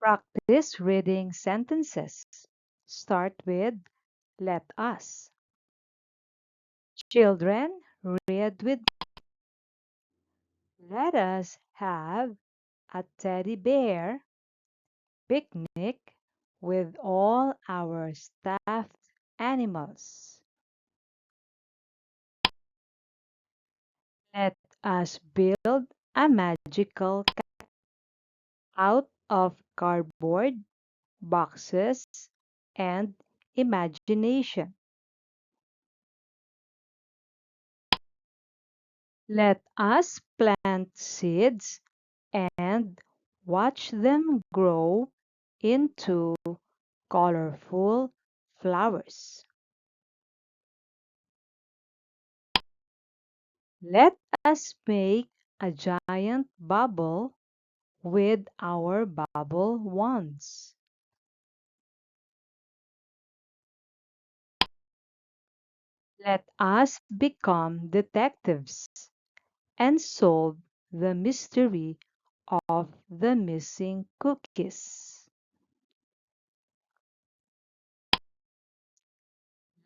Practice reading sentences. Start with let us. Children, read with. Let us have a teddy bear picnic with all our stuffed animals. Let us build a magical cat out of cardboard, boxes, and imagination. Let us plant seeds and watch them grow into colorful flowers. Let us make a giant bubble with our bubble wands. Let us become detectives and solve the mystery of the missing cookies.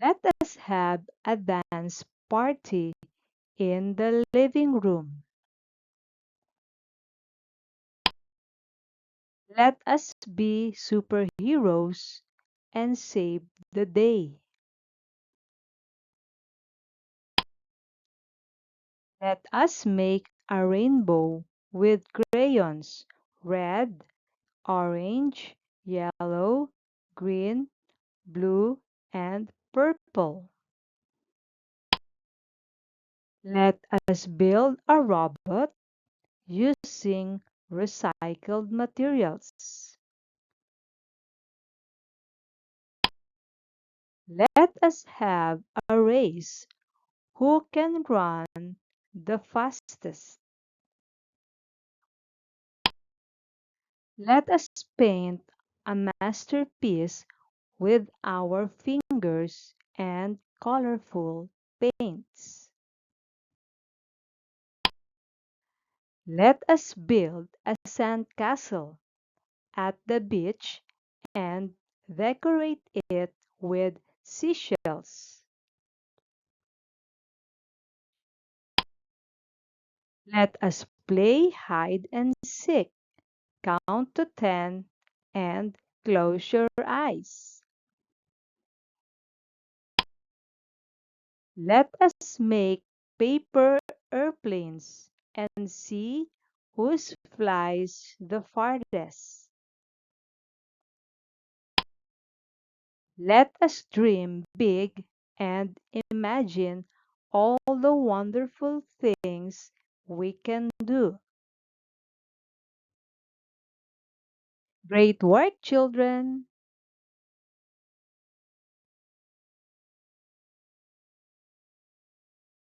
Let us have a dance party in the living room. Let us be superheroes and save the day. Let us make a rainbow with crayons: red, orange, yellow, green, blue, and purple. Let us build a robot using recycled materials. Let us have a race who can run the fastest. Let us paint a masterpiece with our fingers and colorful paints. Let us build a sandcastle at the beach and decorate it with seashells. Let us play hide and seek, count to 10, and close your eyes. Let us make paper airplanes and see whose flies the farthest. Let us dream big and imagine all the wonderful things we can do. Great work, children!